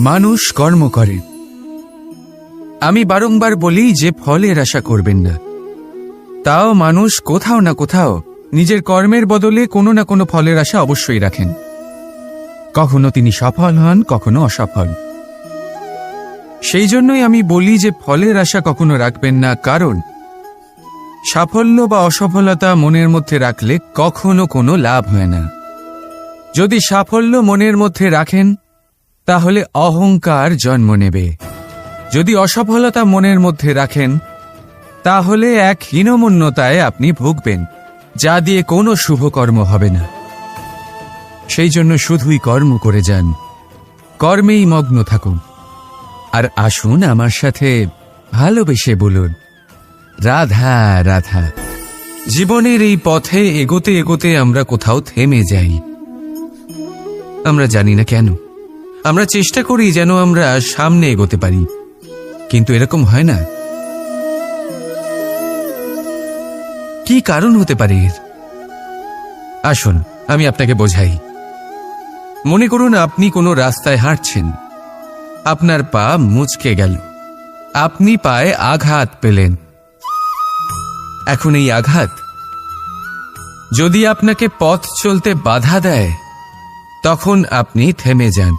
মানুষ কর্ম করে। আমি বারংবার বলি যে ফলের আশা করবেন না। তাও মানুষ কোথাও না কোথাও নিজের কর্মের বদলে কোনো না কোনো ফলের আশা অবশ্যই রাখেন। কখনো তিনি সফল হন, কখনো অসফল। সেই জন্যই আমি বলি যে ফলের আশা কখনো রাখবেন না, কারণ সাফল্য বা অসফলতা মনের মধ্যে রাখলে কখনো কোনো লাভ হয় না। যদি সাফল্য মনের মধ্যে রাখেন তাহলে অহংকার জন্ম নেবে। যদি অসফলতা মনের মধ্যে রাখেন তাহলে এক হীনমন্যতায় আপনি ভুগবেন, যা দিয়ে কোনো শুভকর্ম হবে না। সেই জন্য শুধুই কর্ম করে যান, কর্মেই মগ্ন থাকুন। আর আসুন আমার সাথে ভালোবেসে বলুন, রাধা রাধা। জীবনের এই পথে এগোতে এগোতে আমরা কোথাও থেমে যাই। আমরা জানি না কেন। আমরা চেষ্টা করি যেন আমরা সামনে এগোতে পারি, কিন্তু এরকম হয় না। কি কারণ হতে পারে এর? আসুন আমি আপনাকে বোঝাই। মনে করুন আপনি কোনো রাস্তায় হাঁটছেন, আপনার পা মুচকে গেল, আপনি পায়ে আঘাত পেলেন। এখন এই আঘাত যদি আপনাকে পথ চলতে বাধা দেয় তখন আপনি থেমে যান।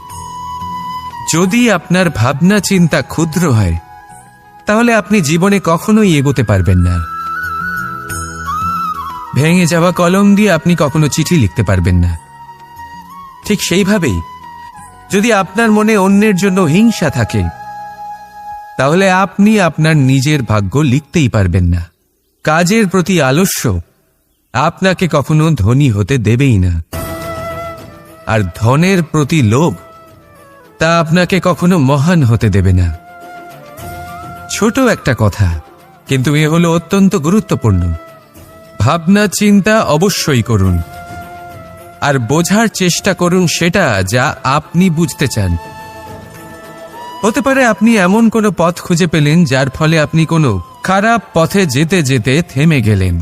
যদি আপনার ভাবনা চিন্তা ক্ষুদ্র হয় তাহলে আপনি জীবনে কখনোই এগোতে পারবেন না। ভেঙে যাওয়া কলম দিয়ে আপনি কখনো চিঠি লিখতে পারবেন না। ঠিক সেইভাবেই যদি আপনার মনে অন্যের জন্য হিংসা থাকে তাহলে আপনি আপনার নিজের ভাগ্য লিখতেই পারবেন না। কাজের প্রতি আলস্য আপনাকে কখনো ধনী হতে দেবেই না, আর ধনের প্রতি লোভ তা আপনাকে কখনো মহান হতে দেবে না। ছোট একটা কথা, কিন্তু এ হলো অত্যন্ত গুরুত্বপূর্ণ। ভাবনা চিন্তা অবশ্যই করুন, আর বোঝার চেষ্টা করুন সেটা যা আপনি বুঝতে চান। হতে পারে আপনি এমন কোনো পথ খুঁজে পেলেন যার ফলে আপনি কোনো খারাপ পথে যেতে যেতে থেমে গেলেন,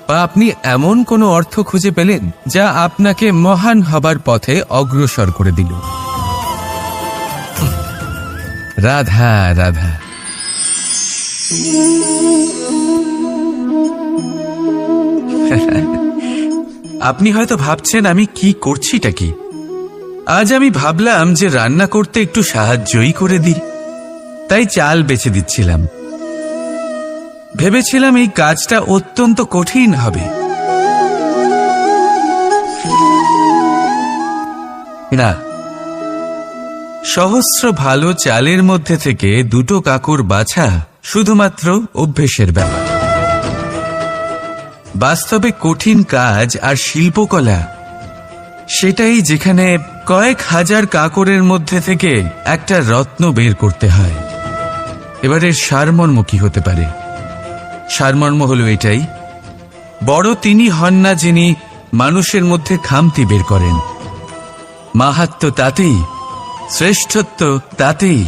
বা আপনি এমন কোনো অর্থ খুঁজে পেলেন যা আপনাকে মহান হবার পথে অগ্রসর করে দিল। রাধা রাধা। আপনি হয়তো ভাবছেন আমি কি করছিটা কি। আজ আমি ভাবলাম যে রান্না করতে একটু সাহায্যই করে দিই, তাই চাল বেছে দিচ্ছিলাম। ভেবেছিলাম এই কাজটা অত্যন্ত কঠিন হবে। না, সহস্র ভালো চালের মধ্যে থেকে দুটো কাকুর বাছা শুধুমাত্র অভ্যেসের ব্যাপার। বাস্তবে কঠিন কাজ আর শিল্পকলা সেটাই যেখানে কয়েক হাজার কাকরের মধ্যে থেকে একটা রত্ন বের করতে হয়। এবারের সারমর্ম কি হতে পারে? সারমর্ম হলো এটাই, বড় তিনি হন না যিনি মানুষের মধ্যে খামতি বের করেন। মাহাত্ম্য তাতেই, শ্রেষ্ঠত্ব তাতেই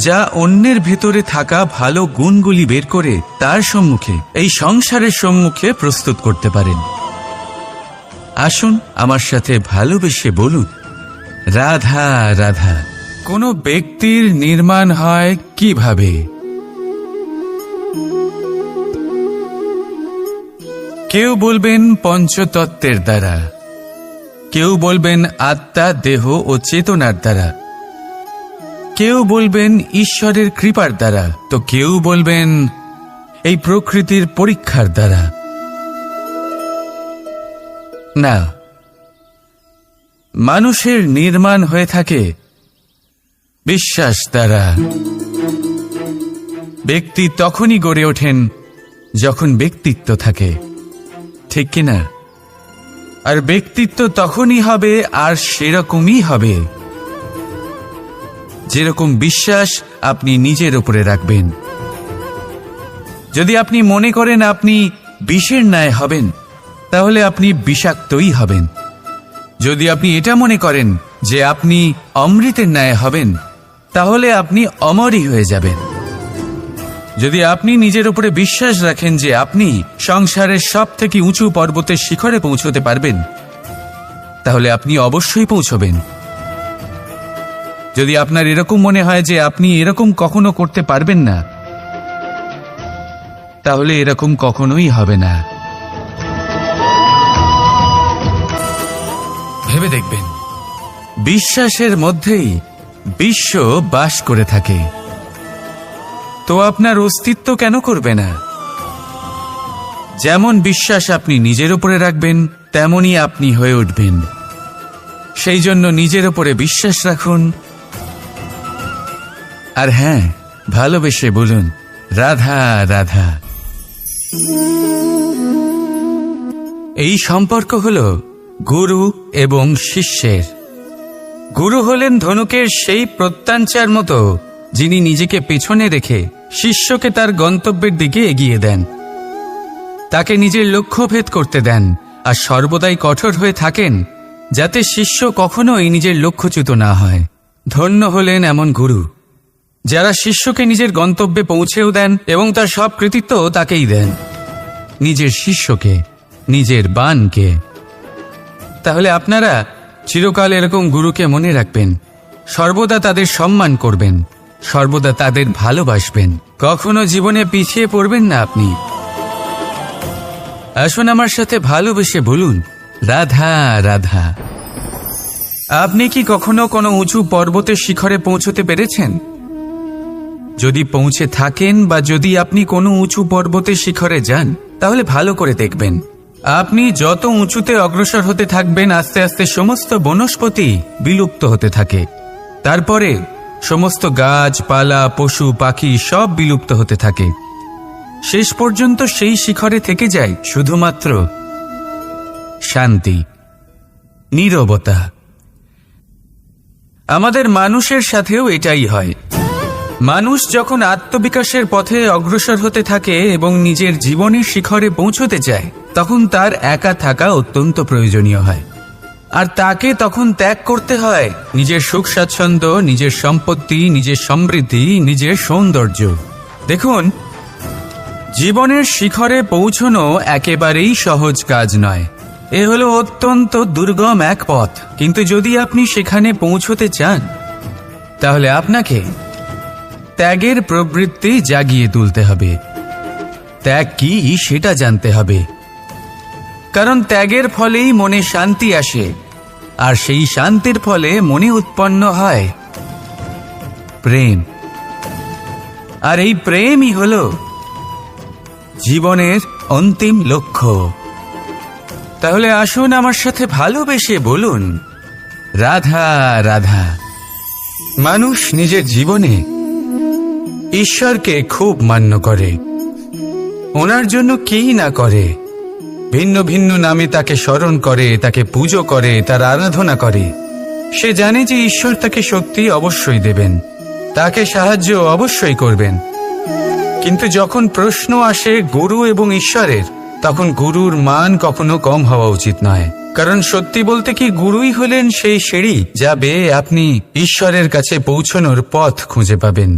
যা অন্যের ভেতরে থাকা ভালো গুণগুলি বের করে তার সম্মুখে, এই সংসারের সম্মুখে প্রস্তুত করতে পারেন। আসুন আমার সাথে ভালোবেসে বলুন, রাধা রাধা। কোনো ব্যক্তির নির্মাণ হয় কিভাবে? কেউ বলবেন পঞ্চতত্ত্বের দ্বারা, কেউ বলবেন আত্মা, দেহ ও চেতনার দ্বারা, কেউ বলবেন ঈশ্বরের কৃপার দ্বারা, তো কেউ বলবেন এই প্রকৃতির পরীক্ষার দ্বারা। না, মানুষের নির্মাণ হয়ে থাকে বিশ্বাস দ্বারা। ব্যক্তি তখনই গড়ে ওঠেন যখন ব্যক্তিত্ব থাকে, ঠিক কিনা? আর ব্যক্তিত্ব তখনই হবে আর সেরকমই হবে যেরকম বিশ্বাস আপনি নিজের উপরে রাখবেন। যদি আপনি মনে করেন আপনি বিষের ন্যায় হবেন তাহলে আপনি বিষাক্তই হবেন। যদি আপনি এটা মনে করেন যে আপনি অমৃতের ন্যায় হবেন তাহলে আপনি অমরই হয়ে যাবেন। যদি আপনি নিজের উপরে বিশ্বাস রাখেন যে আপনি সংসারের সব থেকে উঁচু পর্বতের শিখরে পৌঁছতে পারবেন তাহলে আপনি অবশ্যই পৌঁছবেন। যদি আপনার এরকম মনে হয় যে আপনি এরকম কখনো করতে পারবেন না, তাহলে এরকম কখনোই হবে না। ভেবে দেখবেন, বিশ্বাসের মধ্যেই বিশ্ব বাস করে থাকে। তো আপনার অস্তিত্ব কেন করবে না? যেমন বিশ্বাস আপনি নিজের উপরে রাখবেন, তেমনই আপনি হয়ে উঠবেন। সেই জন্য নিজের উপরে বিশ্বাস রাখুন। আর হ্যাঁ, ভালোবেসে বলুন, রাধা রাধা। এই সম্পর্ক হল গুরু এবং শিষ্যের। গুরু হলেন ধনুকের সেই প্রত্যঞ্চার মতো, যিনি নিজেকে পেছনে রেখে শিষ্যকে তার গন্তব্যের দিকে এগিয়ে দেন, তাকে নিজের লক্ষ্য ভেদ করতে দেন, আর সর্বদাই কঠোর হয়ে থাকেন যাতে শিষ্য কখনোই নিজের লক্ষ্যচ্যুত না হয়। ধন্য হলেন এমন গুরু যারা শিষ্যকে নিজের গন্তব্যে পৌঁছেও দেন এবং তার সব কৃতিত্ব তাকেই দেন, নিজের শিষ্যকে, নিজের বাণকে। তাহলে আপনারা চিরকাল এরকম গুরুকে মনে রাখবেন, সর্বদা তাদের সম্মান করবেন, সর্বদা তাদের ভালোবাসবেন, কখনো জীবনে পিছিয়ে পড়বেন না আপনি। আসুন আমার সাথে ভালোবেসে বলুন, রাধা রাধা। আপনি কি কখনো কোনো উঁচু পর্বতের শিখরে পৌঁছতে পেরেছেন? যদি পৌঁছে থাকেন বা যদি আপনি কোনো উঁচু পর্বতের শিখরে যান, তাহলে ভালো করে দেখবেন, আপনি যত উঁচুতে অগ্রসর হতে থাকবেন, আস্তে আস্তে সমস্ত বনস্পতি বিলুপ্ত হতে থাকে। তারপরে সমস্ত গাছপালা, পশু পাখি সব বিলুপ্ত হতে থাকে। শেষ পর্যন্ত সেই শিখরে থেকে যায় শুধুমাত্র শান্তি, নীরবতা। আমাদের মানুষের সাথেও এটাই হয়। মানুষ যখন আত্মবিকাশের পথে অগ্রসর হতে থাকে এবং নিজের জীবনের শিখরে পৌঁছতে চায়, তখন তার একা থাকা অত্যন্ত প্রয়োজনীয় হয়। আর তাকে তখন ত্যাগ করতে হয় নিজের সুখ স্বাচ্ছন্দ্য, নিজের সম্পত্তি, নিজের সমৃদ্ধি, নিজের সৌন্দর্য। দেখুন, জীবনের শিখরে পৌঁছনো একেবারেই সহজ কাজ নয়। এ হলো অত্যন্ত দুর্গম এক পথ। কিন্তু যদি আপনি সেখানে পৌঁছতে চান, তাহলে আপনাকে ত্যাগের প্রবৃত্তি জাগিয়ে তুলতে হবে। ত্যাগ কি সেটা জানতে হবে, কারণ ত্যাগের ফলেই মনে শান্তি আসে, আর সেই শান্তির ফলে মনে উৎপন্ন হয় প্রেম। আর এই প্রেমই হল জীবনের অন্তিম লক্ষ্য। তাহলে আসুন আমার সাথে ভালোবেসে বলুন, রাধা রাধা। মানুষ নিজের জীবনে ঈশ্বরকে খুব মান্য করে, ওনার জন্য কি না করে। ভিন্ন ভিন্ন নামে তাকে স্মরণ করে, তাকে পুজো করে, তার আরাধনা করে। সে জানে যে ঈশ্বর তাকে শক্তি অবশ্যই দেবেন, তাকে সাহায্য অবশ্যই করবেন। কিন্তু যখন প্রশ্ন আসে গুরু এবং ঈশ্বরের, তখন গুরুর মান কখনো কম হওয়া উচিত নয়। কারণ সত্যি বলতে কি, গুরুই হলেন সেই সিঁড়ি যা বেয়ে আপনি ঈশ্বরের কাছে পৌঁছানোর পথ খুঁজে পাবেন।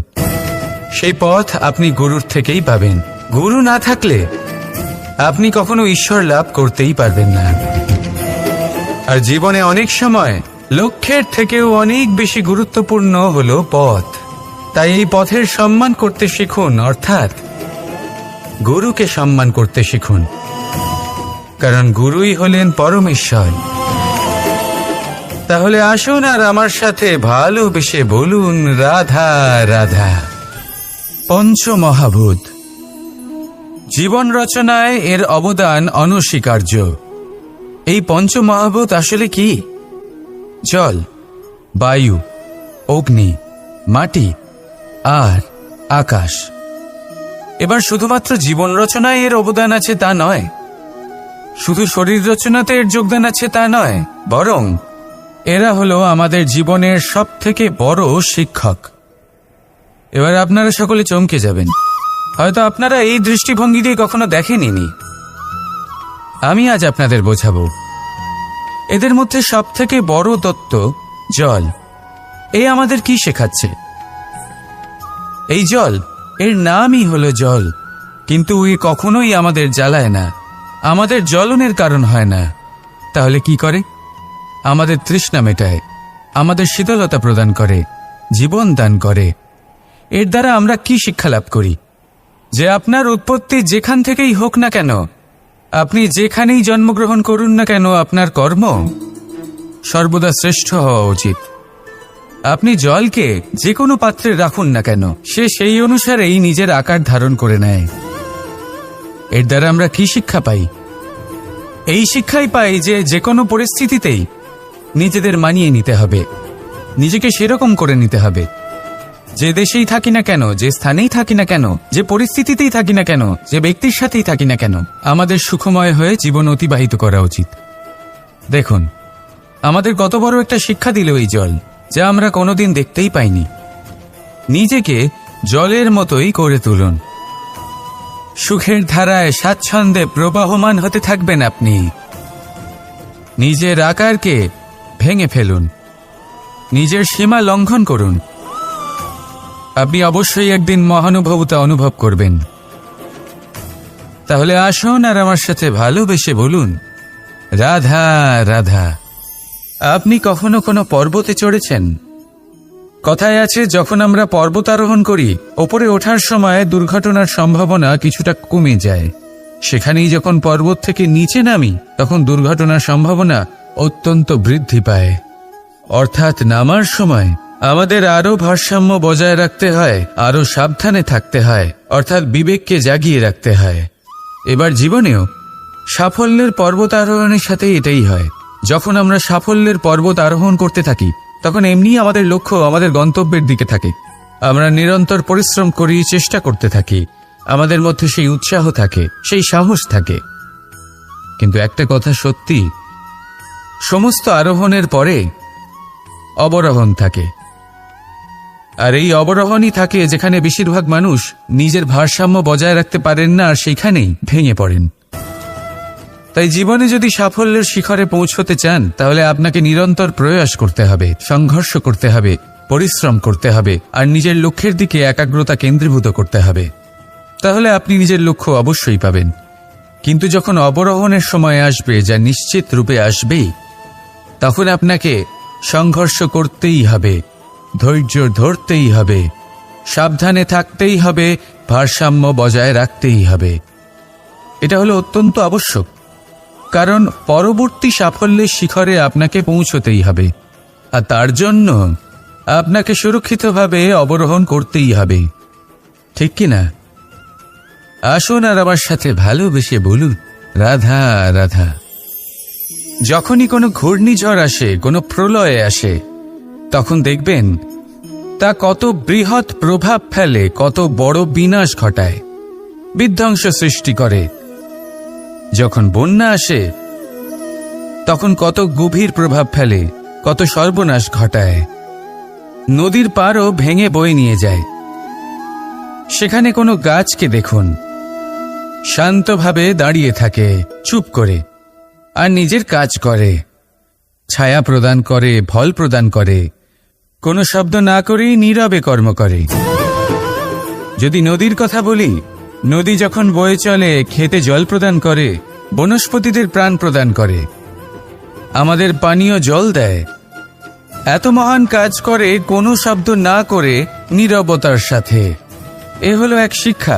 সেই পথ আপনি গুরুর থেকেই পাবেন। গুরু না থাকলে আপনি কখনো ঈশ্বর লাভ করতেই পারবেন না। আর জীবনে অনেক সময় লক্ষ্যের থেকেও অনেক বেশি গুরুত্বপূর্ণ হলো পথ। তাই এই পথের সম্মান করতে শিখুন, অর্থাৎ গুরুকে সম্মান করতে শিখুন, কারণ গুরুই হলেন পরমেশ্বর। তাহলে আসুন আর আমার সাথে ভালোবেসে বলুন, রাধা রাধা। পঞ্চমহাভূত। জীবন রচনায় এর অবদান অনস্বীকার্য। এই পঞ্চমহাভূত আসলে কি? জল, বায়ু, অগ্নি, মাটি আর আকাশ। এবার শুধুমাত্র জীবন রচনায় এর অবদান আছে তা নয়, শুধু শরীর রচনাতে এর যোগদান আছে তা নয়, বরং এরা হলো আমাদের জীবনের সবথেকে বড় শিক্ষক। এবার আপনারা সকলে চমকে যাবেন, হয়তো আপনারা এই দৃষ্টিভঙ্গি দিয়ে কখনো দেখেননি। আমি আজ আপনাদের বোঝাবো। এদের মধ্যে সবথেকে বড় তত্ত্ব জল। এই আমাদের কি শেখাচ্ছে? এই জল, এর নামই হলো জল, কিন্তু এ কখনোই আমাদের জ্বালায় না, আমাদের জ্বলনের কারণ হয় না। তাহলে কি করে? আমাদের তৃষ্ণা মেটায়, আমাদের শীতলতা প্রদান করে, জীবন দান করে। এর দ্বারা আমরা কি শিক্ষা লাভ করি? যে আপনার উৎপত্তি যেখান থেকেই হোক না কেন, আপনি যেখানেই জন্মগ্রহণ করুন না কেন, আপনার কর্ম সর্বদা শ্রেষ্ঠ হওয়া উচিত। আপনি জলকে যে কোনো পাত্রে রাখুন না কেন, সে সেই অনুসারেই নিজের আকার ধারণ করে নেয়। এর দ্বারা আমরা কি শিক্ষা পাই? এই শিক্ষাই পাই যে যে কোনো পরিস্থিতিতেই নিজেদের মানিয়ে নিতে হবে, নিজেকে সেরকম করে নিতে হবে। যে দেশেই থাকি না কেন, যে স্থানেই থাকি না কেন, যে পরিস্থিতিতেই থাকি না কেন, যে ব্যক্তির সাথেই থাকি না কেন, আমাদের সুখময় হয়ে জীবন অতিবাহিত করা উচিত। দেখুন, আমাদের কত বড় একটা শিক্ষা দিল এই জল, যা আমরা কোনোদিন দেখতেই পাইনি। নিজেকে জলের মতোই করে তুলুন। সুখের ধারায় স্বাচ্ছন্দ্যে প্রবাহমান হতে থাকবেন আপনি। নিজের আকারকে ভেঙে ফেলুন, নিজের সীমা লঙ্ঘন করুন। আপনি অবশ্যই একদিন মহানুভবতা অনুভব করবেন। তাহলে আসুন আর আমার সাথে ভালোবেসে বলুন, রাধা রাধা। আপনি কখনো কোনো পর্বতে চড়েছেন? কথায় আছে, যখন আমরা পর্বত আরোহণ করি, ওপরে ওঠার সময় দুর্ঘটনার সম্ভাবনা কিছুটা কমে যায়। সেখানেই যখন পর্বত থেকে নিচে নামি, তখন দুর্ঘটনার সম্ভাবনা অত্যন্ত বৃদ্ধি পায়। অর্থাৎ নামার সময় আমাদের আরও ভারসাম্য বজায় রাখতে হয়, আরও সাবধানে থাকতে হয়, অর্থাৎ বিবেককে জাগিয়ে রাখতে হয়। এবার জীবনেও সাফল্যের পর্বত আরোহণের সাথে এটাই হয়। যখন আমরা সাফল্যের পর্বত আরোহণ করতে থাকি, তখন এমনিই আমাদের লক্ষ্য আমাদের গন্তব্যের দিকে থাকে। আমরা নিরন্তর পরিশ্রম করি, চেষ্টা করতে থাকি, আমাদের মধ্যে সেই উৎসাহ থাকে, সেই সাহস থাকে। কিন্তু একটা কথা সত্যি, সমস্ত আরোহণের পরে অবরোহণ থাকে। আর এই অবরোহণই থাকে যেখানে বেশিরভাগ মানুষ নিজের ভারসাম্য বজায় রাখতে পারেন না, আর সেইখানেই ভেঙে পড়েন। তাই জীবনে যদি সাফল্যের শিখরে পৌঁছতে চান, তাহলে আপনাকে নিরন্তর প্রয়াস করতে হবে, সংঘর্ষ করতে হবে, পরিশ্রম করতে হবে, আর নিজের লক্ষ্যের দিকে একাগ্রতা কেন্দ্রীভূত করতে হবে। তাহলে আপনি নিজের লক্ষ্য অবশ্যই পাবেন। কিন্তু যখন অবরোহণের সময় আসবে, যা নিশ্চিত রূপে আসবেই, তখন আপনাকে সংঘর্ষ করতেই হবে, ধৈর্য ধরতেই হবে, সাবধানে থাকতেই হবে, ভারসাম্য বজায় রাখতেই হবে। এটা হলো অত্যন্ত আবশ্যক, কারণ পরবর্তী সাফল্যের শিখরে আপনাকে পৌঁছতেই হবে, আর তার জন্য আপনাকে সুরক্ষিতভাবে অবরোহণ করতেই হবে। ঠিক কিনা? আসুন আর আমার সাথে ভালোবেসে বলুন, রাধা রাধা। যখনই কোনো ঘূর্ণিঝড় আসে, কোনো প্রলয় আসে, তখন দেখবেন তা কত বৃহৎ প্রভাব ফেলে, কত বড় বিনাশ ঘটায়, বিধ্বংস সৃষ্টি করে। যখন বন্যা আসে, তখন কত গভীর প্রভাব ফেলে, কত সর্বনাশ ঘটায়। নদীর পাড়ও ভেঙে বয়ে নিয়ে যায়। সেখানে কোনো গাছকে দেখুন, শান্তভাবে দাঁড়িয়ে থাকে, চুপ করে, আর নিজের কাজ করে, ছায়া প্রদান করে, ফল প্রদান করে, কোনো শব্দ না করেই নীরবে কর্ম করে। যদি নদীর কথা বলি, নদী যখন বয়ে চলে, খেতে জল প্রদান করে, বনস্পতিদের প্রাণ প্রদান করে, আমাদের পানীয় জল দেয়। এত মহান কাজ করে কোনো শব্দ না করে, নীরবতার সাথে। এ হলো এক শিক্ষা,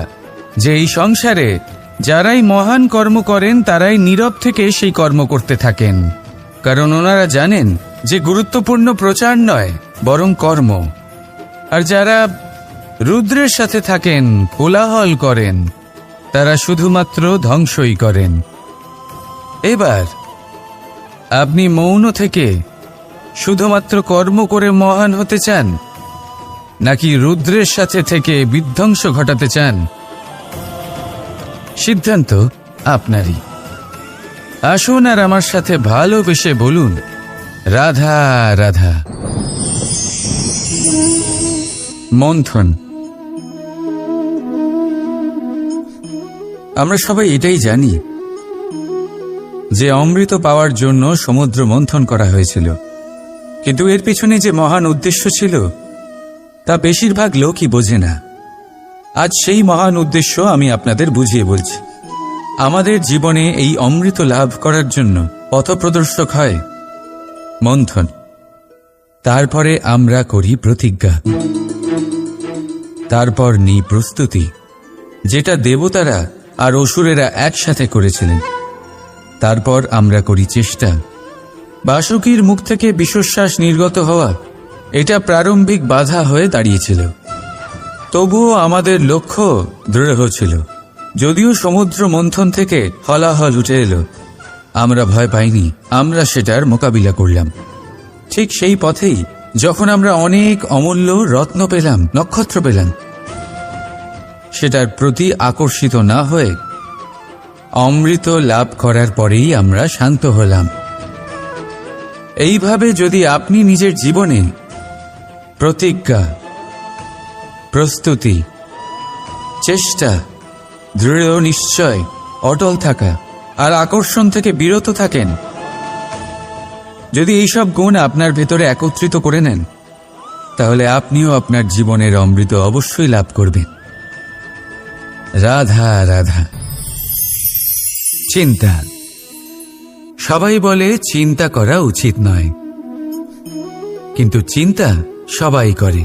যে এই সংসারে যারাই মহান কর্ম করেন, তারাই নীরব থেকে সেই কর্ম করতে থাকেন। কারণ ওনারা জানেন যে গুরুত্বপূর্ণ প্রচার নয়, বরং কর্ম। আর যারা রুদ্রের সাথে থাকেন, কোলাহল করেন, তারা শুধুমাত্র ধ্বংসই করেন। এবার আপনি মৌন থেকে শুধুমাত্র কর্ম করে মহান হতে চান, নাকি রুদ্রের সাথে থেকে বিধ্বংস ঘটাতে চান? সিদ্ধান্ত আপনারই। আসুন আর আমার সাথে ভালোবেসে বলুন, রাধা রাধা। মন্থন। আমরা সবাই এটাই জানি যে অমৃত পাওয়ার জন্য সমুদ্র মন্থন করা হয়েছিল, কিন্তু এর পিছনে যে মহান উদ্দেশ্য ছিল, তা বেশিরভাগ লোকই বোঝে না। আজ সেই মহান উদ্দেশ্য আমি আপনাদের বুঝিয়ে বলছি। আমাদের জীবনে এই অমৃত লাভ করার জন্য পথপ্রদর্শক হয় মন্থন। তারপরে আমরা করি প্রতিজ্ঞা, তারপর নিই প্রস্তুতি, যেটা দেবতারা আর অসুরেরা একসাথে করেছিলেন। তারপর আমরা করি চেষ্টা। বাসুকীর মুখ থেকে বিশ্বশ্বাস নির্গত হওয়া এটা প্রারম্ভিক বাধা হয়ে দাঁড়িয়েছিল। তবুও আমাদের লক্ষ্য দৃঢ় ছিল। যদিও সমুদ্র মন্থন থেকে হলাহল উঠে এলো, আমরা ভয় পাইনি, আমরা সেটার মোকাবিলা করলাম। ঠিক সেই পথেই যখন আমরা অনেক অমূল্য রত্ন পেলাম, নক্ষত্র পেলাম, সেটার প্রতি আকর্ষিত না হয়ে অমৃত লাভ করার পরেই আমরা শান্ত হলাম। এইভাবে যদি আপনি নিজের জীবনে প্রতিজ্ঞা, প্রস্তুতি, চেষ্টা, দৃঢ় নিশ্চয়, অটল থাকা আর আকর্ষণ থেকে বিরত থাকেন, যদি এইসব গুণ আপনার ভেতরে একত্রিত করে নেন, তাহলে আপনিও আপনার জীবনের অমৃত অবশ্যই লাভ করবেন। রাধা রাধা। চিন্তা। সবাই বলে চিন্তা করা উচিত নয়, কিন্তু চিন্তা সবাই করে।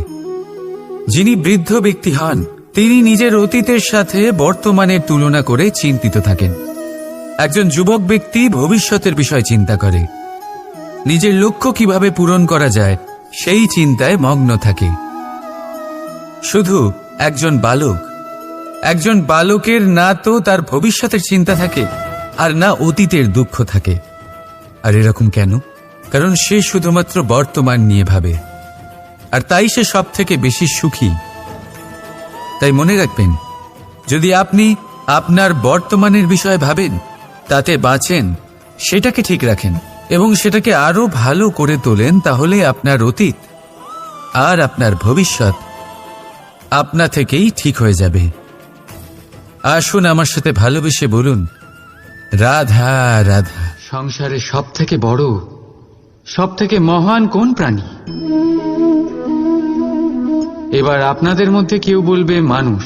যিনি বৃদ্ধ ব্যক্তি হন, তিনি নিজের অতীতের সাথে বর্তমানের তুলনা করে চিন্তিত থাকেন। একজন যুবক ব্যক্তি ভবিষ্যতের বিষয় চিন্তা করে, নিজের লক্ষ্য কিভাবে পূরণ করা যায় সেই চিন্তায় মগ্ন থাকে। শুধু একজন বালকের না তো তার ভবিষ্যতের চিন্তা থাকে আর না অতীতের দুঃখ থাকে। আর এরকম কেন? কারণ সে শুধুমাত্র বর্তমান নিয়ে ভাবে, আর তাই সে সব থেকে বেশি সুখী। তাই মনে রাখবেন, যদি আপনি আপনার বর্তমানের বিষয়ে ভাবেন, তাতে বাঁচেন, সেটাকে ঠিক রাখেন এবং সেটাকে আরো ভালো করে তোলেন, তাহলে আপনার অতীত আর আপনার ভবিষ্যৎ আপনা থেকেই ঠিক হয়ে যাবে। আসুন আমার সাথে ভালোবেসে বলুন, রাধা রাধা। সংসারে সব থেকে বড়, সব থেকে মহান কোন প্রাণী? এবার আপনাদের মধ্যে কেউ বলবে মানুষ,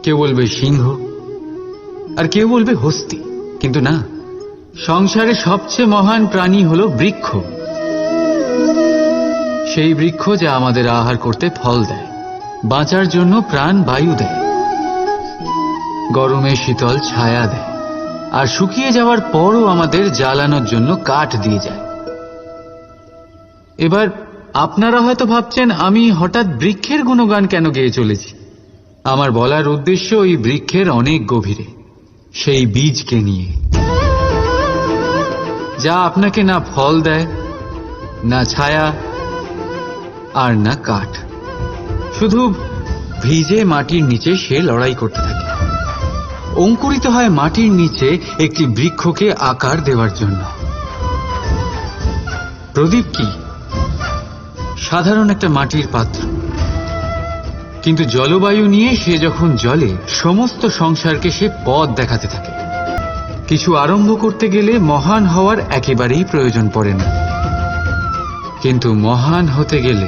কেউ বলবে সিংহ, আর কেউ বলবে হস্তি। কিন্তু না, সংসারে সবচেয়ে মহান প্রাণী হলো বৃক্ষ। সেই বৃক্ষ যা আমাদের আহার করতে ফল দেয়, বাঁচার জন্য প্রাণ বায়ু দেয়, গরমে শীতল ছায়া দেয়, আর শুকিয়ে যাওয়ার পরও আমাদের জ্বালানোর জন্য কাঠ দিয়ে যায়। এবার আপনারা হয়তো ভাবছেন, আমি হঠাৎ বৃক্ষের গুণগান কেন গেয়ে চলেছি? আমার বলার উদ্দেশ্য ওই বৃক্ষের অনেক গভীরে, সেই বীজকে নিয়ে, যা আপনাকে না ফল দেয়, না ছায়া, আর না কাঠ। শুধু ভিজে মাটির নিচে সে লড়াই করতে থাকে, অঙ্কুরিত হয় মাটির নিচে একটি বৃক্ষকে আকার দেওয়ার জন্য। প্রদীপ কি? সাধারণ একটা মাটির পাত্র, কিন্তু জলবায়ু নিয়ে সে যখন জ্বলে, সমস্ত সংসারকে সে পথ দেখাতে থাকে। কিছু আরম্ভ করতে গেলে মহান হওয়ার একেবারেই প্রয়োজন পড়ে না, কিন্তু মহান হতে গেলে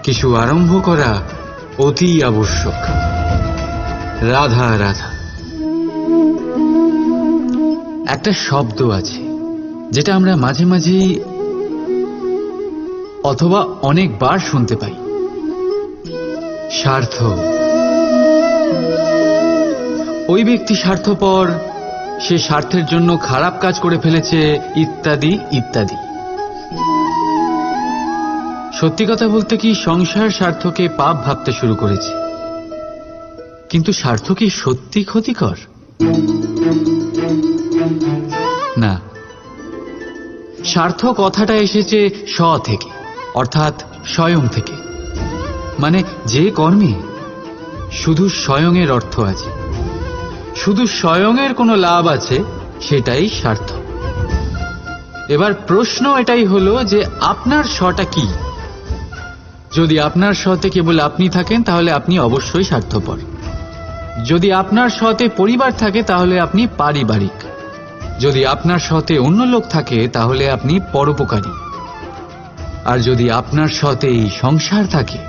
কিছু আরম্ভ করা অতি আবশ্যক। রাধা রাধা। একটা শব্দ আছে যেটা আমরা মাঝে মাঝে অথবা অনেকবার শুনতে পাই, স্বার্থ। ওই ব্যক্তি স্বার্থপর, সে স্বার্থের জন্য খারাপ কাজ করে ফেলেছে, ইত্যাদি ইত্যাদি। সত্যি কথা বলতে কি, সংসার স্বার্থকে পাপ ভাবতে শুরু করেছে। কিন্তু স্বার্থ কি সত্যি ক্ষতিকর? না। স্বার্থ কথাটা এসেছে স্ব থেকে, অর্থাৎ স্বয়ং থেকে। মানে যে কর্মে শুধু স্বয়ংয়ের অর্থ আছে, শুধু স্বয়ংয়ের কোনো লাভ আছে, সেটাই স্বার্থ। এবার প্রশ্ন এটাই হলো যে আপনার স্বটা কি? যদি আপনার স্বতে কেবল আপনি থাকেন, তাহলে আপনি অবশ্যই স্বার্থপর। যদি আপনার স্বতে পরিবার থাকে, তাহলে আপনি পারিবারিক। যদি আপনার স্বতে অন্য লোক থাকে, তাহলে আপনি পরোপকারী। আর যদি আপনার স্বতে এই সংসার থাকে,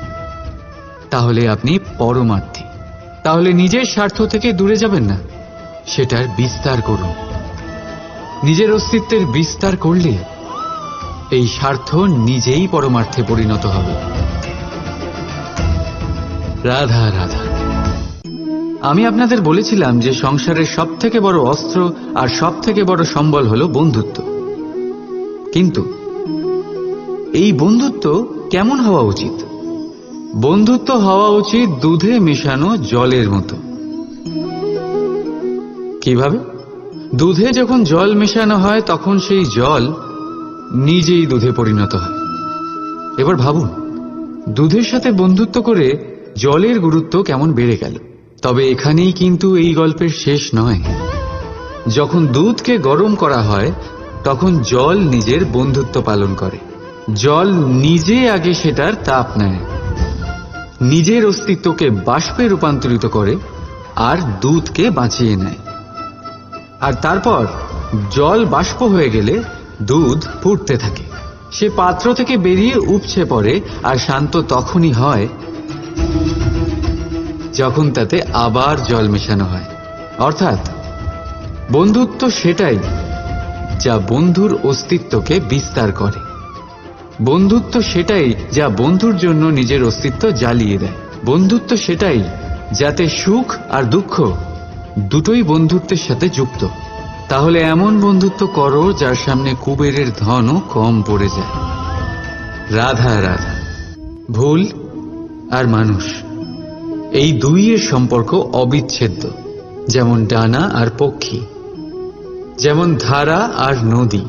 তাহলে আপনি পরমার্থী। তাহলে নিজের স্বার্থ থেকে দূরে যাবেন না, সেটার বিস্তার করুন। নিজের অস্তিত্বের বিস্তার করলে এই স্বার্থ নিজেই পরমার্থে পরিণত হবে। রাধা রাধা। আমি আপনাদের বলেছিলাম যে সংসারের সবথেকে বড় অস্ত্র আর সবথেকে বড় সম্বল হলো বন্ধুত্ব। কিন্তু এই বন্ধুত্ব কেমন হওয়া উচিত? বন্ধুত্ব হওয়া উচিত দুধে মেশানো জলের মতো। কিভাবে? দুধে যখন জল মেশানো হয় তখন সেই জল নিজেই দুধে পরিণত হয়। এবার ভাবুন, দুধের সাথে বন্ধুত্ব করে জলের গুরুত্ব কেমন বেড়ে গেল। তবে এখানেই কিন্তু এই গল্পের শেষ নয়। যখন দুধকে গরম করা হয় তখন জল নিজের বন্ধুত্ব পালন করে। জল নিজে আগে সেটার তাপ নেয়, নিজের অস্তিত্বকে বাষ্পে রূপান্তরিত করে আর দুধকে বাঁচিয়ে নেয়। আর তারপর জল বাষ্প হয়ে গেলে দুধ ফুটতে থাকে, সে পাত্র থেকে বেরিয়ে উপচে পড়ে। আর শান্ত তখনই হয় যখন তাতে আবার জল মেশানো হয়। অর্থাৎ বন্ধুত্ব সেটাই যা বন্ধুর অস্তিত্বকে বিস্তার করে। বন্ধুত্ব সেটাই যা বন্ধুর জন্য নিজের অস্তিত্ব জ্বালিয়ে দেয়। বন্ধুত্ব সেটাই যাতে সুখ আর দুঃখ দুটোই বন্ধুত্বের সাথে যুক্ত। তাহলে এমন বন্ধুত্ব করো যার সামনে কুবেরের ধনও কম পড়ে যায়। রাধা রাধা। ভুল আর মানুষ, এই দুইয়ের সম্পর্ক অবিচ্ছেদ্য। যেমন ডানা আর পক্ষী, যেমন ধারা আর নদী।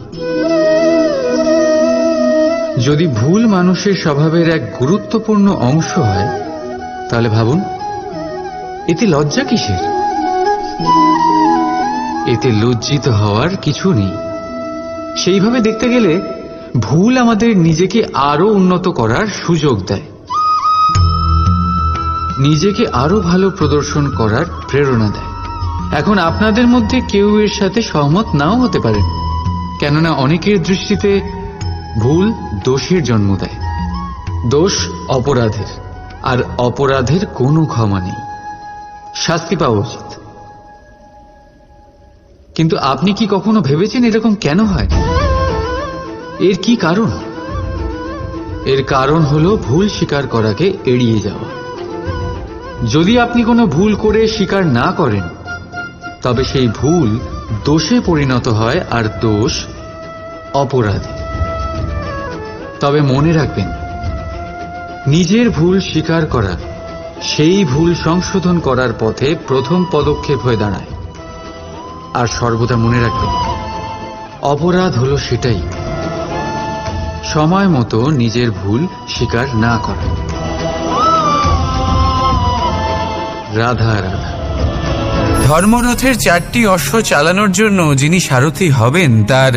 যদি ভুল মানুষের স্বভাবের এক গুরুত্বপূর্ণ অংশ হয় তাহলে ভাবুন, এতে লজ্জা কিসের? এতে লজ্জিত হওয়ার কিছু নেই। সেইভাবে দেখতে গেলে ভুল আমাদের নিজেকে আরো উন্নত করার সুযোগ দেয়, নিজেকে আরো ভালো প্রদর্শন করার প্রেরণা দেয়। এখন আপনাদের মধ্যে কেউ এর সাথে সহমত নাও হতে পারেন, কেননা অনেকের দৃষ্টিতে ভুল দোষের জন্ম দেয়। দোষ অপরাধের, আর অপরাধের কোনো ক্ষমা নেই, শাস্তি পাওয়া উচিত। কিন্তু আপনি কি কখনো ভেবেছেন এরকম কেন হয়? এর কি কারণ? এর কারণ হলো ভুল স্বীকার করাকে এড়িয়ে যাওয়া। যদি আপনি কোনো ভুল করে স্বীকার না করেন তবে সেই ভুল দোষে পরিণত হয়, আর দোষ অপরাধে। তবে মনে রাখবেন, নিজের ভুল স্বীকার করা সেই ভুল সংশোধন করার পথে প্রথম পদক্ষেপ হয়ে দাঁড়ায়। আর সর্বদা মনে রাখবেন, অপরাধ হলো সেটাই সময় মতো নিজের ভুল স্বীকার না করা। রাধা রাধা। ধর্মরথের 4টি অশ্ব চালানোর জন্য যিনি সারথি হবেন তার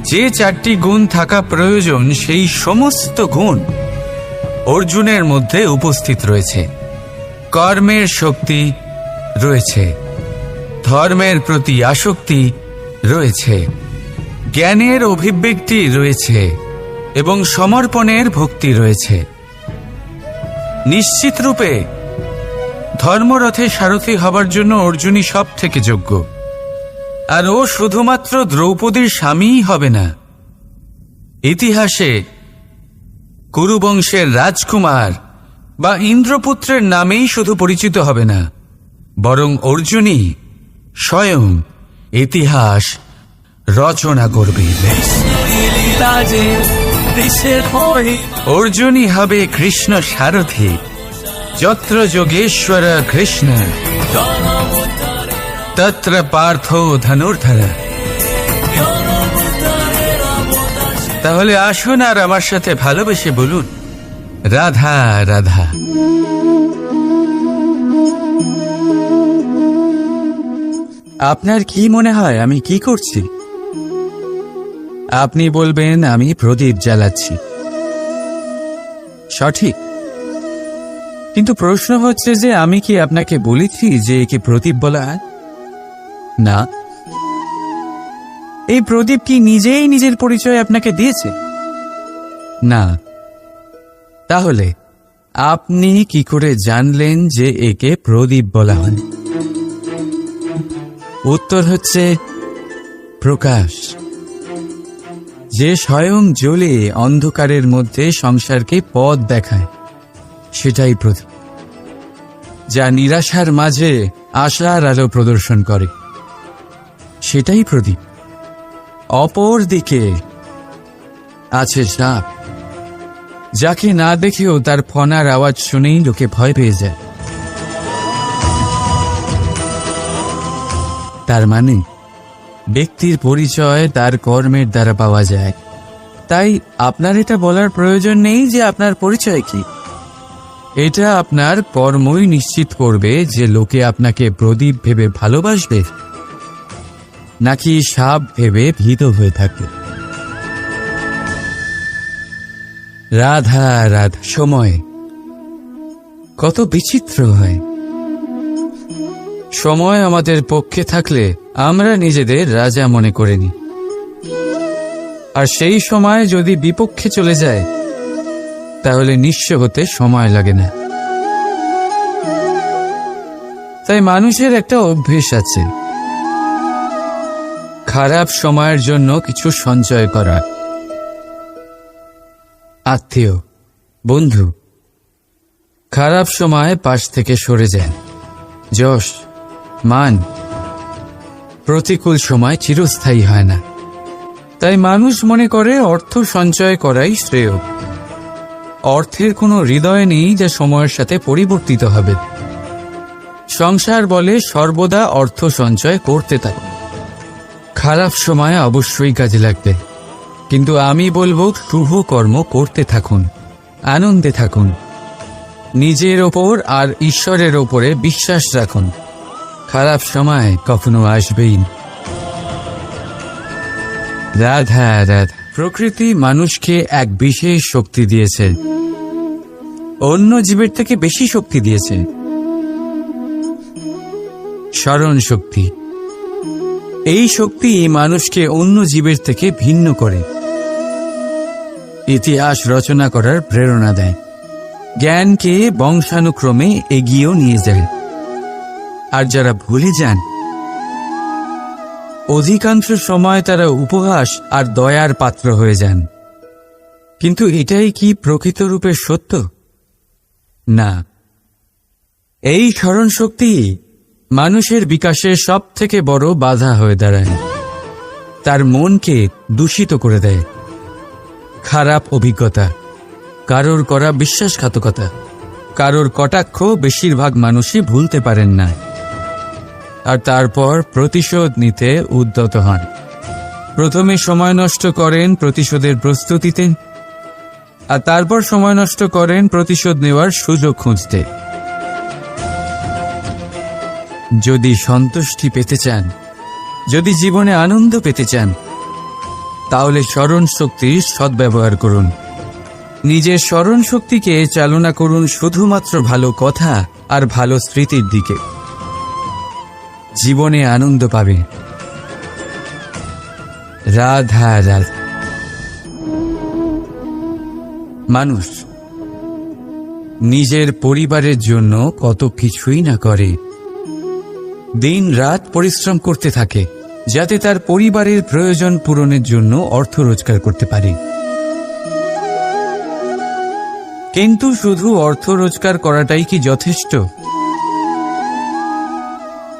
যে 4টি গুণ থাকা প্রয়োজন, সেই সমস্ত গুণ অর্জুনের মধ্যে উপস্থিত রয়েছে। কর্মের শক্তি রয়েছে, ধর্মের প্রতি আসক্তি রয়েছে, জ্ঞানের অভিব্যক্তি রয়েছে এবং সমর্পণের ভক্তি রয়েছে। নিশ্চিত রূপে ধর্মরথে সারথি হবার জন্য অর্জুনই সব থেকে যোগ্য। আর ও শুধুমাত্র দ্রৌপদীর স্বামীই হবে না, ইতিহাসে কুরুবংশের রাজকুমার বা ইন্দ্রপুত্রের নামেই শুধু পরিচিত হবে না, বরং অর্জুনই স্বয়ং ইতিহাস রচনা করবে। অর্জুনই হবে কৃষ্ণ সারথি। যত্র যোগেশ্বর কৃষ্ণ তত্র পার্থ ধনুর্ধর। তাহলে আসুন আর আমার সাথে ভালোবেসে বলুন, রাধা রাধা। আপনার কি মনে হয় আমি কি করছি? আপনি বলবেন আমি প্রদীপ জ্বালাচ্ছি। সঠিক, কিন্তু প্রশ্ন হচ্ছে যে আমি কি আপনাকে বলেছি যে একে প্রদীপ বলা হয়? না। এই প্রদীপ কি নিজেই নিজের পরিচয় আপনাকে দিয়েছে? না। তাহলে আপনি কি করে জানলেন যে একে প্রদীপ বলা হয়? উত্তর হচ্ছে প্রকাশ। যে স্বয়ং জ্বলে অন্ধকারের মধ্যে সংসারকে পথ দেখায়, সেটাই প্রদীপ। যা নিরাশার মাঝে আশার আলো প্রদর্শন করে, সেটাই প্রদীপ। অপর দিকে আছে সাপ, যাকে না দেখেও তার ফনার আওয়াজ শুনেই লোকে ভয় পেয়ে যায়। তার মানে ব্যক্তির পরিচয় তার কর্মের দ্বারা পাওয়া যায়। তাই আপনার এটা বলার প্রয়োজন নেই যে আপনার পরিচয় কি। এটা আপনার কর্মই নিশ্চিত করবে যে লোকে আপনাকে প্রদীপ ভেবে ভালোবাসবে নাকি সাপ ভেবে ভীত হয়ে থাকবে। রাধা রাধা। সময় কত বিচিত্র হয়। সময় আমাদের পক্ষে থাকলে আমরা নিজেদের রাজা মনে করে নিই, আর সেই সময় যদি বিপক্ষে চলে যায় তাহলে নিঃস্ব হতে সময় লাগে না। তাই মানুষের একটা অভ্যেস আছে, খারাপ সময়ের জন্য কিছু সঞ্চয় করা। আত্মীয়, বন্ধু খারাপ সময় পাশ থেকে সরে যায়। যশ, মান প্রতিকূল সময় চিরস্থায়ী হয় না। তাই মানুষ মনে করে অর্থ সঞ্চয় করাই শ্রেয়। অর্থের কোনো হৃদয় নেই যা সময়ের সাথে পরিবর্তিত হবে। সংসার বলে সর্বদা অর্থ সঞ্চয় করতে থাকুন। খারাপ সময় অবশ্যই কাজে লাগবে, কিন্তু আমি বলবো শুভ কর্ম করতে থাকুন, আনন্দে থাকুন, নিজের ওপর আর ঈশ্বরের ওপরে বিশ্বাস রাখুন। খারাপ সময় কখনো আসবেই না। রাধা রাধা। প্রকৃতি মানুষকে এক বিশেষ শক্তি দিয়েছে, অন্য জীবের থেকে বেশি শক্তি দিয়েছে। স্মরণ শক্তি। এই শক্তি মানুষকে অন্য জীবের থেকে ভিন্ন করে, ইতিহাস রচনা করার প্রেরণা দেয়, জ্ঞানকে বংশানুক্রমে এগিয়েও নিয়ে যায়। আর যারা ভুলে যান, অধিকাংশ সময় তারা উপহাস আর দয়ার পাত্র হয়ে যান। কিন্তু এটাই কি প্রকৃত রূপে সত্য? না। এই স্মরণ শক্তি মানুষের বিকাশের সব থেকে বড় বাধা হয়ে দাঁড়ায়। তার মনকে দূষিত করে দেয়। খারাপ অভিজ্ঞতা, কারোর করা বিশ্বাসঘাতকতা, কারোর কটাক্ষ বেশিরভাগ মানুষই ভুলতে পারেন না, আর তারপর প্রতিশোধ নিতে উদ্যত হন। প্রথমে সময় নষ্ট করেন প্রতিশোধের প্রস্তুতিতে, আর তারপর সময় নষ্ট করেন প্রতিশোধ নেওয়ার সুযোগ খুঁজতে। যদি সন্তুষ্টি পেতে চান, যদি জীবনে আনন্দ পেতে চান, তাহলে স্মরণ শক্তির সদ্ব্যবহার করুন। নিজের স্মরণ শক্তিকে চালনা করুন শুধুমাত্র ভালো কথা আর ভালো স্মৃতির দিকে। জীবনে আনন্দ পাবে। রাধা রাধা। মানুষ নিজের পরিবারের জন্য কত কিছুই না করে, দিন রাত পরিশ্রম করতে থাকে যাতে তার পরিবারের প্রয়োজন পূরণের জন্য অর্থ রোজগার করতে পারে। কিন্তু শুধু অর্থ রোজগার করাটাই কি যথেষ্ট?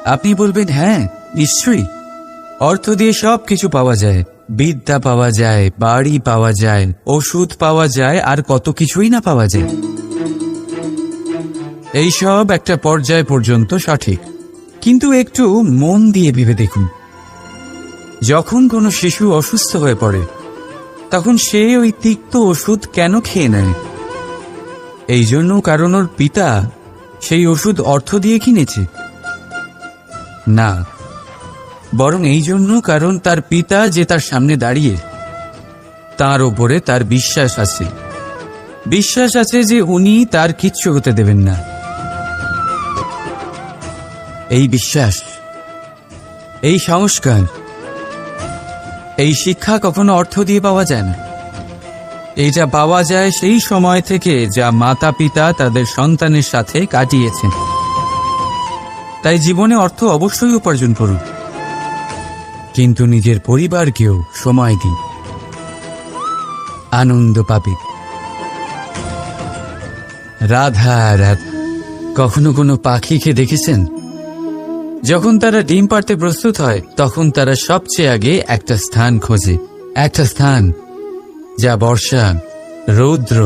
আপনি বলবেন, হ্যাঁ নিশ্চয়ই, অর্থ দিয়ে সব কিছু পাওয়া যায়, বিদ্যা পাওয়া যায়, বাড়ি পাওয়া যায়, ওষুধ পাওয়া যায়, আর কত কিছুই না পাওয়া যায়। এইসব একটা পর্যায় পর্যন্ত সঠিক, কিন্তু একটু মন দিয়ে ভেবে দেখুন, যখন কোনো শিশু অসুস্থ হয়ে পড়ে তখন সে ওই তিক্ত ওষুধ কেন খেয়ে নেয়? এই জন্য কারণ ওর পিতা সেই ওষুধ অর্থ দিয়ে কিনেছে? না, বরং এই জন্য কারণ তার পিতা যে তার সামনে দাঁড়িয়ে, তার ওপরে তার বিশ্বাস আছে। বিশ্বাস আছে যে উনি তার কিচ্ছু হতে দেবেন না। এই বিশ্বাস, এই সংস্কার, এই শিক্ষা কখনো অর্থ দিয়ে পাওয়া যায় না। এইটা পাওয়া যায় সেই সময় থেকে যা মাতা পিতা তাদের সন্তানের সাথে কাটিয়েছেন। তাই জীবনে অর্থ অবশ্যই উপার্জন করুন, কিন্তু নিজের পরিবারকেও সময় দিন। আনন্দ পাবে। রাধা রাধা। কখনো কোনো পাখিকে দেখেছেন? যখন তারা ডিম পাড়তে প্রস্তুত হয় তখন তারা সবচেয়ে আগে একটা স্থান খোঁজে, একটা স্থান যা বর্ষা, রৌদ্র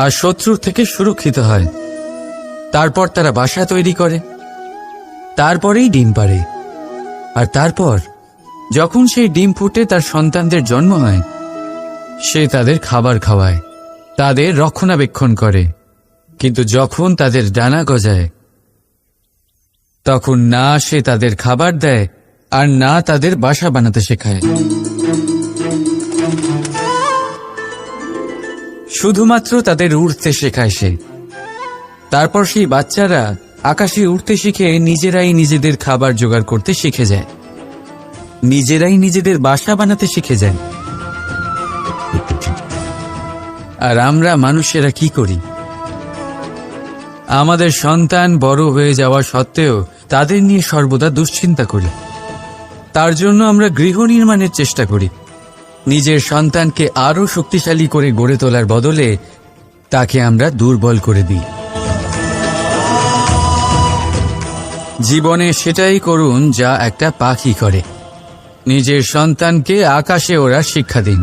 আর শত্রুর থেকে সুরক্ষিত হয়। তারপর তারা বাসা তৈরি করে, তারপরেই ডিম পাড়ে। আর তারপর যখন সেই ডিম ফুটে তার সন্তানদের জন্ম হয়, সে তাদের খাবার খাওয়ায়, তাদের রক্ষণাবেক্ষণ করে। কিন্তু যখন তাদের ডানা গজায় তখন না সে তাদের খাবার দেয় আর না তাদের বাসা বানাতে শেখায়। শুধুমাত্র তাদের উড়তে শেখায় সে। তারপর সেই বাচ্চারা আকাশে উড়তে শিখে নিজেরাই নিজেদের খাবার জোগাড় করতে শিখে যায়, নিজেরাই নিজেদের বাসা বানাতে শিখে যায়। আর আমরা মানুষেরা কি করি? আমাদের সন্তান বড় হয়ে যাওয়া সত্ত্বেও তাদের নিয়ে সর্বদা দুশ্চিন্তা করি। তার জন্য আমরা গৃহ নির্মাণের চেষ্টা করি। নিজের সন্তানকে আরো শক্তিশালী করে গড়ে তোলার বদলে তাকে আমরা দুর্বল করে দিই। জীবনে সেটাই করুন যা একটা পাখি করে। নিজের সন্তানকে আকাশে ওড়ার শিক্ষা দিন,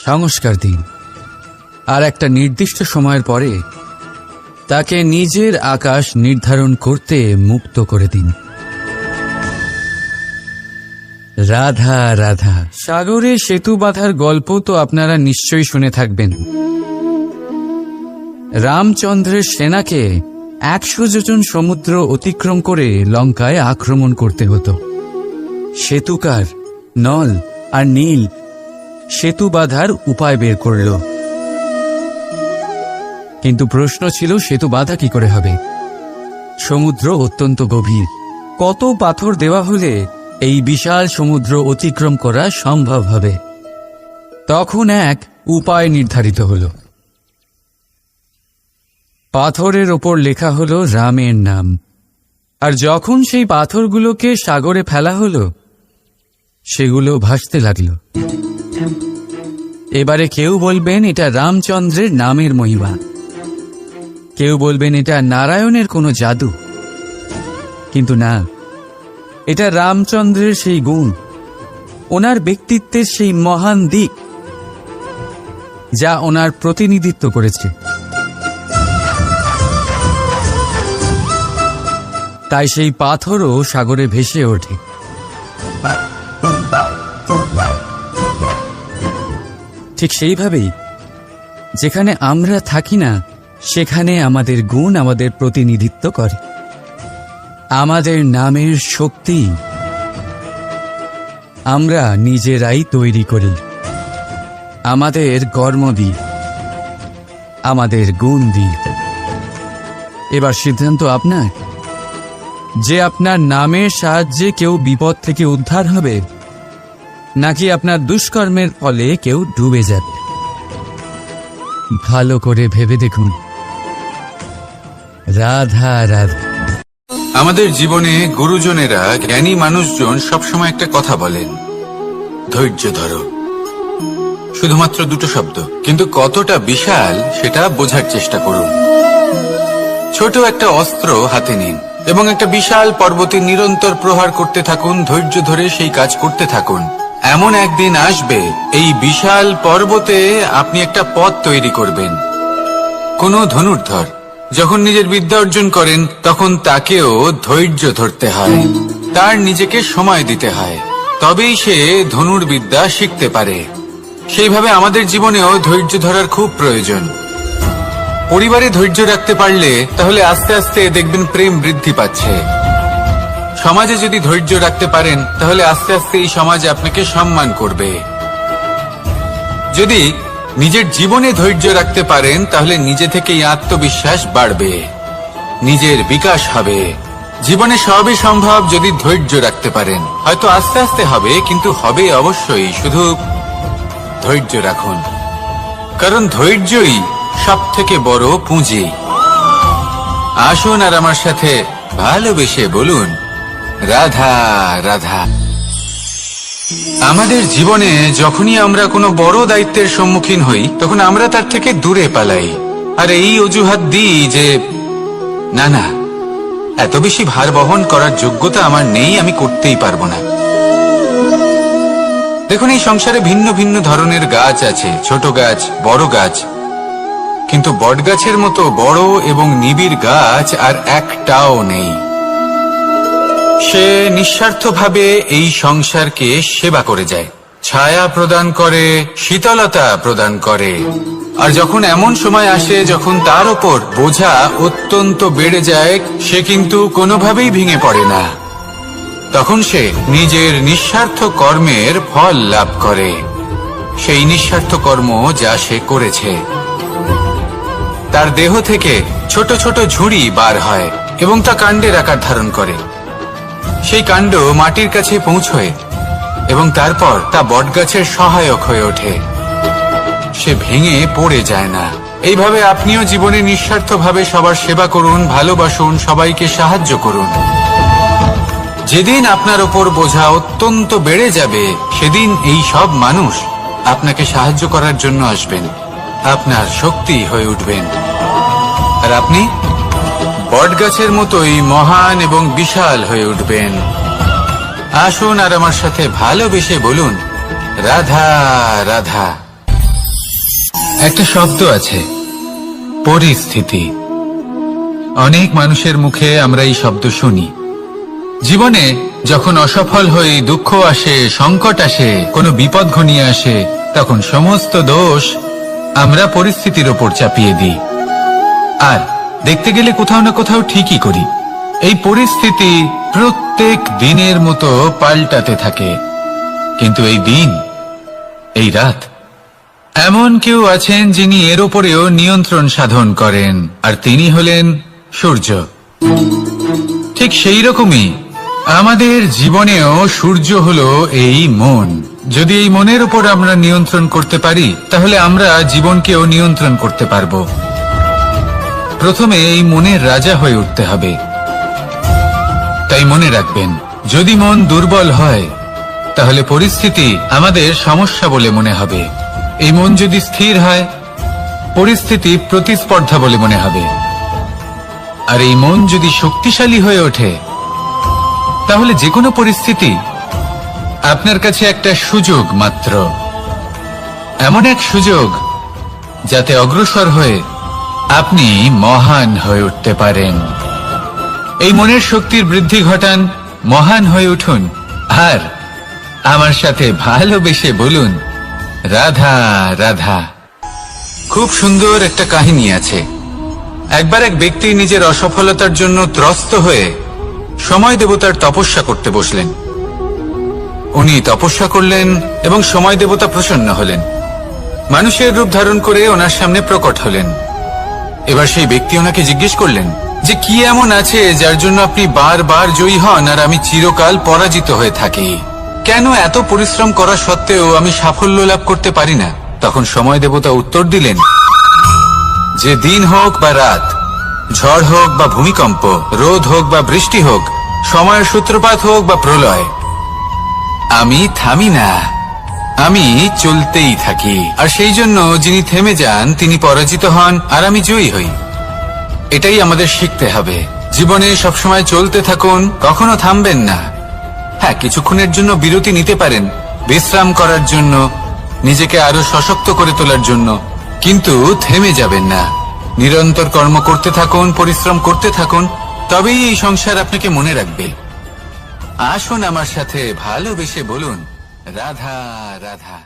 সংস্কার দিন, আর একটা নির্দিষ্ট সময়ের পরে তাকে নিজের আকাশ নির্ধারণ করতে মুক্ত করে দিন। রাধা রাধা। সাগরে সেতু বাঁধার গল্প তো আপনারা নিশ্চয়ই শুনে থাকবেন। রামচন্দ্রের সেনাকে 100 যোজন সমুদ্র অতিক্রম করে লঙ্কায় আক্রমণ করতে হতো। সেতুকার নল আর নীল সেতু বাঁধার উপায় বের করল, কিন্তু প্রশ্ন ছিল সেতু বাঁধা কি করে হবে? সমুদ্র অত্যন্ত গভীর। কত পাথর দেওয়া হলে এই বিশাল সমুদ্র অতিক্রম করা সম্ভব হবে? তখন এক উপায় নির্ধারিত হল। পাথরের ওপর লেখা হলো রামের নাম। আর যখন সেই পাথরগুলোকে সাগরে ফেলা হলো, সেগুলো ভাসতে লাগল। এবারে কেউ বলবেন এটা রামচন্দ্রের নামের মহিমা, কেউ বলবেন এটা নারায়ণের কোনো জাদু। কিন্তু না, এটা রামচন্দ্রের সেই গুণ, ওনার ব্যক্তিত্বের সেই মহান দিক যা ওনার প্রতিনিধিত্ব করেছে। তাই সেই পাথরও সাগরে ভেসে ওঠে। ঠিক সেইভাবেই যেখানে আমরা থাকি না, সেখানে আমাদের গুণ আমাদের প্রতিনিধিত্ব করে। আমাদের নামের শক্তি আমরা নিজেরাই তৈরি করি, আমাদের কর্ম দিয়ে, আমাদের গুণ দিয়ে। এবার সিদ্ধান্ত আপনার যে আপনার নামের সাহায্যে কেউ বিপদ থেকে উদ্ধার হবে, নাকি আপনার দুষ্কর্মের ফলে কেউ ডুবে যাবে। ভালো করে ভেবে দেখুন। রাধা রাধা। আমাদের জীবনে গুরুজনেরা, জ্ঞানী মানুষজন সবসময় একটা কথা বলেন, ধৈর্য ধরো। শুধুমাত্র দুটো শব্দ, কিন্তু কতটা বিশাল সেটা বোঝার চেষ্টা করুন। ছোট একটা অস্ত্র হাতে নিন এবং একটা বিশাল পর্বতে নিরন্তর প্রহার করতে থাকুন। ধৈর্য ধরে সেই কাজ করতে থাকুন। এমন একদিন আসবে এই বিশাল পর্বতে আপনি একটা পথ তৈরি করবেন। কোনো ধনুর্ধর যখন নিজের বিদ্যা অর্জন করেন তখন তাকেও ধৈর্য ধরতে হয়, তার নিজেকে সময় দিতে হয়, তবেই সে ধনুর্বিদ্যা শিখতে পারে। সেইভাবে আমাদের জীবনেও ধৈর্য ধরার খুব প্রয়োজন। পরিবারে ধৈর্য রাখতে পারলে তাহলে আস্তে আস্তে দেখবেন প্রেম বৃদ্ধি পাচ্ছে। সমাজে যদি ধৈর্য রাখতে পারেন তাহলে আস্তে আস্তে এই সমাজ আপনাকে সম্মান করবে। যদি নিজের জীবনে ধৈর্য রাখতে পারেন তাহলে নিজে থেকেই আত্মবিশ্বাস বাড়বে, নিজের বিকাশ হবে। জীবনে সবই সম্ভব যদি ধৈর্য রাখতে পারেন। হয়তো আস্তে আস্তে হবে, কিন্তু হবে অবশ্যই। শুধু ধৈর্য রাখুন, কারণ ধৈর্যই সবথেকে বড় পুঁজি। আসুন আর আমার সাথে ভালোবেসে বলুন, রাধা রাধা। আমাদের জীবনে যখনই আমরা কোনো বড় দায়িত্বের সম্মুখীন হই তখন আমরা তার থেকে দূরে পালাই, আর এই অজুহাত দিই যে না না, এত বেশি ভার বহন করার যোগ্যতা আমার নেই, আমি করতেই পারবো না। দেখুন, এই সংসারে ভিন্ন ভিন্ন ধরনের গাছ আছে, ছোট গাছ, বড় গাছ, কিন্তু বটগাছের মতো বড় এবং নিবিড় গাছ আর একটাও নেই। সে নিঃস্বার্থভাবে এই সংসারকে সেবা করে যায়, ছায়া প্রদান করে, শীতলতা প্রদান করে। আর যখন এমন সময় আসে যখন তার ওপর বোঝা অত্যন্ত বেড়ে যায়, সে কিন্তু কোনোভাবেই ভেঙে পড়ে না। তখন সে নিজের নিঃস্বার্থ কর্মের ফল লাভ করে, সেই নিঃস্বার্থ কর্ম যা সে করেছে। তার দেহ থেকে ছোট ছোট ঝুড়ি বার হয় এবং তা কাণ্ডের আকার ধারণ করে। সেই কাণ্ড মাটির কাছে পৌঁছয় এবং তারপর তা বটগাছের সহায়ক হয়ে ওঠে, সে ভেঙে পড়ে যায় না। এইভাবে আপনিও জীবনে নিঃস্বার্থভাবে সবার সেবা করুন, ভালোবাসুন, সবাইকে সাহায্য করুন। যেদিন আপনার ওপর বোঝা অত্যন্ত বেড়ে যাবে, সেদিন এই সব মানুষ আপনাকে সাহায্য করার জন্য আসবেন, আপনার শক্তি হয়ে উঠবেন, আর আপনি বটগাছের মতোই মহান এবং বিশাল হয়ে উঠবেন। আসুন আর আমার সাথে ভালোবেসে বলুন, রাধা রাধা। একটা শব্দ আছে, পরিস্থিতি। অনেক মানুষের মুখে আমরা এই শব্দ শুনি। জীবনে যখন অসফল হয়ে দুঃখ আসে, সংকট আসে, কোনো বিপদ ঘনিয়ে আসে, তখন সমস্ত দোষ আমরা পরিস্থিতির ওপর চাপিয়ে দিই, আর দেখতে গেলে কোথাও না কোথাও ঠিকই করি। এই পরিস্থিতি প্রত্যেক দিনের মতো পাল্টাতে থাকে, কিন্তু এই দিন, এই রাত, এমন কেউ আছেন যিনি এর ওপরেও নিয়ন্ত্রণ সাধন করেন, আর তিনি হলেন সূর্য। ঠিক সেই রকমই আমাদের জীবনেও সূর্য হলো এই মন। যদি এই মনের উপর আমরা নিয়ন্ত্রণ করতে পারি, তাহলে আমরা জীবনকেও নিয়ন্ত্রণ করতে পারবো। প্রথমে এই মনের রাজা হয়ে উঠতে হবে। তাই মনে রাখবেন, যদি মন দুর্বল হয় তাহলে পরিস্থিতি আমাদের সমস্যা বলে মনে হবে। এই মন যদি স্থির হয়, পরিস্থিতি প্রতিস্পর্ধা বলে মনে হবে। আর এই মন যদি শক্তিশালী হয়ে ওঠে, তাহলে যে কোনো পরিস্থিতি আপনার কাছে একটা সুযোগ মাত্র, এমন এক সুযোগ যাতে অগ্রসর হয়ে আপনি মহান হয়ে উঠতে পারেন। এই মনের শক্তির বৃদ্ধি ঘটান, মহান হয়ে উঠুন, আর আমার সাথে ভালোবেসে বলুন, রাধা রাধা। খুব সুন্দর একটা কাহিনী আছে। একবার এক ব্যক্তি নিজের অসফলতার জন্য ত্রস্ত হয়ে সময় দেবতার তপস্যা করতে বসলেন। উনি তপস্যা করলেন এবং সময় দেবতা প্রসন্ন হলেন, মানুষের রূপ ধারণ করে ওনার সামনে প্রকট হলেন। এবার সেই ব্যক্তি ওনাকে জিজ্ঞেস করলেন যে কি এমন আছে যার জন্য আপনি বারবার জয়ী হন আর আমি চিরকাল পরাজিত হয়ে থাকি? কেন এত পরিশ্রম করা সত্ত্বেও আমি সাফল্য লাভ করতে পারি না? তখন সময় দেবতা উত্তর দিলেন যে দিন হোক বা রাত, ঝড় হোক বা ভূমিকম্প, রোদ হোক বা বৃষ্টি হোক, সময়ের সূত্রপাত হোক বা প্রলয়, আমি থামি না, আমি চলতেই থাকি। আর সেই জন্য যিনি থেমে যান তিনি পরাজিত হন আর আমি জয়ী হই। এটাই আমাদের শিখতে হবে। জীবনে সবসময় চলতে থাকুন, কখনো থামবেন না। হ্যাঁ, কিছুক্ষণের জন্য বিরতি নিতে পারেন, বিশ্রাম করার জন্য, নিজেকে আরো সশক্ত করে তোলার জন্য, কিন্তু থেমে যাবেন না। নিরন্তর কর্ম করতে থাকুন, পরিশ্রম করতে থাকুন, তবেই এই সংসার আপনাকে মনে রাখবে। আসুন আমার সাথে ভালোবেসে বলুন, রাধা রাধা।